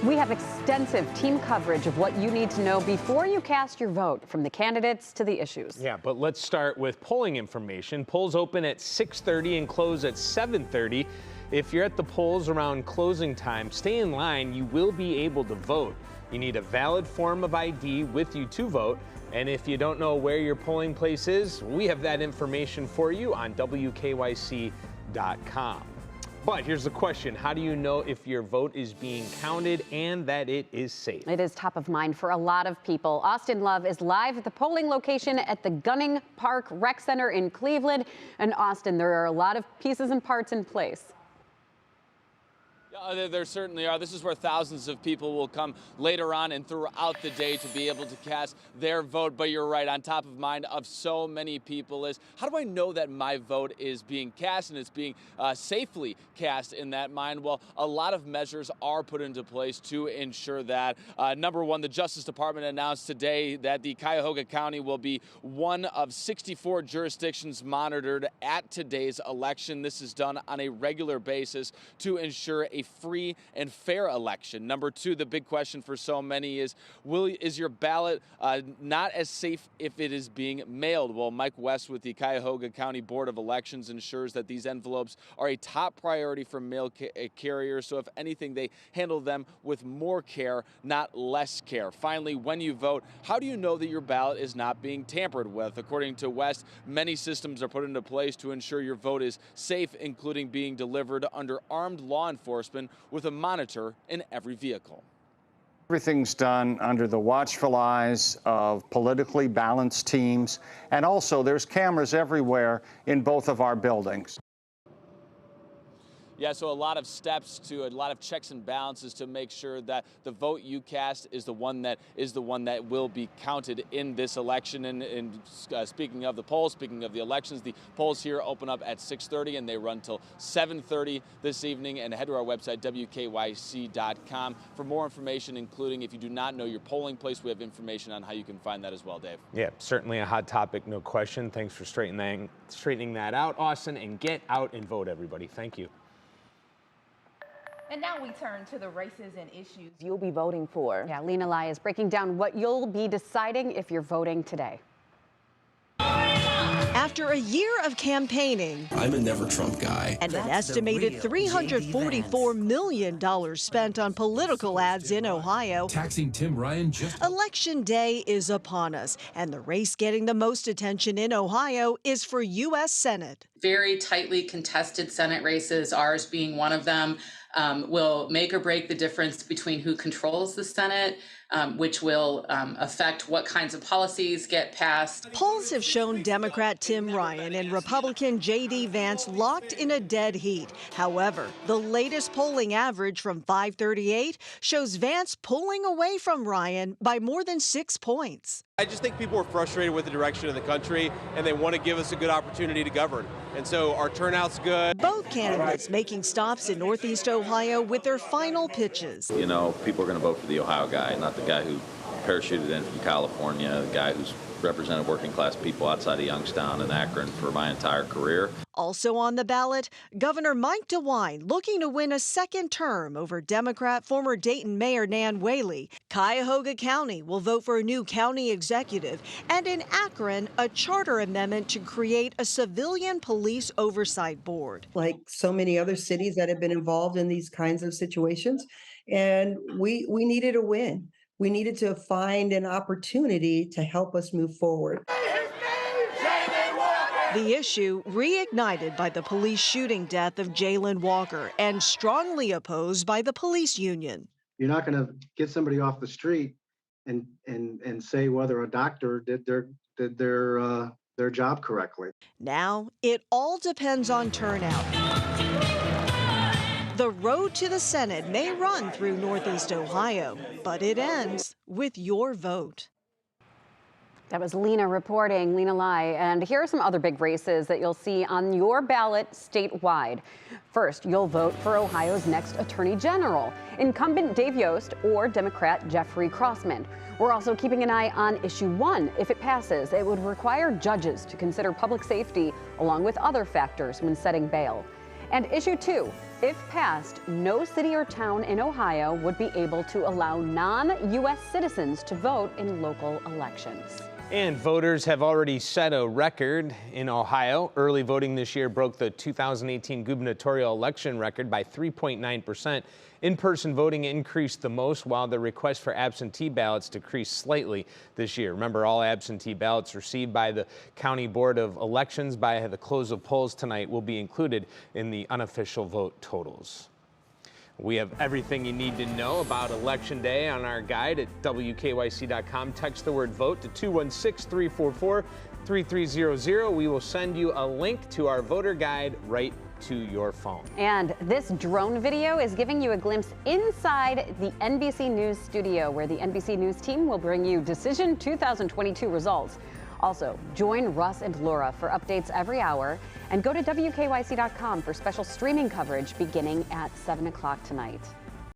We have extensive team coverage of what you need to know before you cast your vote, from the candidates to the issues. Yeah, but let's start with polling information. Polls open at 6:30 and close at 7:30. If you're at the polls around closing time, stay in line. You will be able to vote. You need a valid form of ID with you to vote. And if you don't know where your polling place is, we have that information for you on WKYC.com. But here's the question. How do you know if your vote is being counted and that it is safe? It is top of mind for a lot of people. Austin Love is live at the polling location at the Gunning Park Rec Center in Cleveland. And Austin, there are a lot of pieces and parts in place. There certainly are. This is where thousands of people will come later on and throughout the day to be able to cast their vote. But you're right, on top of mind of so many people is, how do I know that my vote is being cast and it's being safely cast in that mind? Well, a lot of measures are put into place to ensure that. Number one, the Justice Department announced today that the Cuyahoga County will be one of 64 jurisdictions monitored at today's election. This is done on a regular basis to ensure a free and fair election. Number two, the big question for so many is your ballot not as safe if it is being mailed? Well, Mike West with the Cuyahoga County Board of Elections ensures that these envelopes are a top priority for mail carriers. So if anything, they handle them with more care, not less care. Finally, when you vote, how do you know that your ballot is not being tampered with? According to West, many systems are put into place to ensure your vote is safe, including being delivered under armed law enforcement with a monitor in every vehicle. Everything's done under the watchful eyes of politically balanced teams, and also there's cameras everywhere in both of our buildings. Yeah, so a lot of steps to a lot of checks and balances to make sure that the vote you cast is the one that will be counted in this election. And speaking of the polls, speaking of the elections, the polls here open up at 6:30 and they run till 7:30 this evening. And head to our website, WKYC.com, for more information, including if you do not know your polling place, we have information on how you can find that as well, Dave. Yeah, certainly a hot topic, no question. Thanks for straightening that out, Austin, and get out and vote, everybody. Thank you. And now we turn to the races and issues you'll be voting for. Yeah, Lena Lai is breaking down what you'll be deciding if you're voting today. After a year of campaigning, I'm a never Trump guy. And an estimated $344 million spent on political ads in Ohio, Taxing Tim Ryan Election Day is upon us, and the race getting the most attention in Ohio is for U.S. Senate. Very tightly contested Senate races, ours being one of them, will make or break the difference between who controls the Senate, which will affect what kinds of policies get passed. Polls have shown Democrat Tim Ryan and Republican J.D. Vance locked in a dead heat. However, the latest polling average from 538 shows Vance pulling away from Ryan by more than 6 points. I just think people are frustrated with the direction of the country, and they want to give us a good opportunity to govern. And so our turnout's good. Both candidates making stops in Northeast Ohio with their final pitches. You know, people are going to vote for the Ohio guy, not the guy who parachuted in from California, the guy who's represented working class people outside of Youngstown and Akron for my entire career. Also on the ballot, Governor Mike DeWine looking to win a second term over Democrat former Dayton Mayor Nan Whaley. Cuyahoga County will vote for a new county executive, and in Akron, a charter amendment to create a civilian police oversight board. Like so many other cities that have been involved in these kinds of situations, and we needed a win. We needed to find an opportunity to help us move forward. The issue reignited by the police shooting death of Jalen Walker and strongly opposed by the police union. You're not going to get somebody off the street and say whether a doctor did their job correctly. Now it all depends on turnout. The road to the Senate may run through Northeast Ohio, but it ends with your vote. That was Lena reporting, Lena Lai. And here are some other big races that you'll see on your ballot statewide. First, you'll vote for Ohio's next Attorney General, incumbent Dave Yost or Democrat Jeffrey Crossman. We're also keeping an eye on Issue 1. If it passes, it would require judges to consider public safety along with other factors when setting bail. And issue 2, if passed, no city or town in Ohio would be able to allow non-U.S. citizens to vote in local elections. And voters have already set a record in Ohio. Early voting this year broke the 2018 gubernatorial election record by 3.9%. In-person voting increased the most, while the request for absentee ballots decreased slightly this year. Remember, all absentee ballots received by the County Board of Elections by the close of polls tonight will be included in the unofficial vote totals. We have everything you need to know about Election Day on our guide at WKYC.com. Text the word VOTE to 216-344-3300. We will send you a link to our voter guide right to your phone. And this drone video is giving you a glimpse inside the NBC News studio, where the NBC News team will bring you Decision 2022 results. Also, join Russ and Laura for updates every hour, and go to WKYC.com for special streaming coverage beginning at 7 o'clock tonight.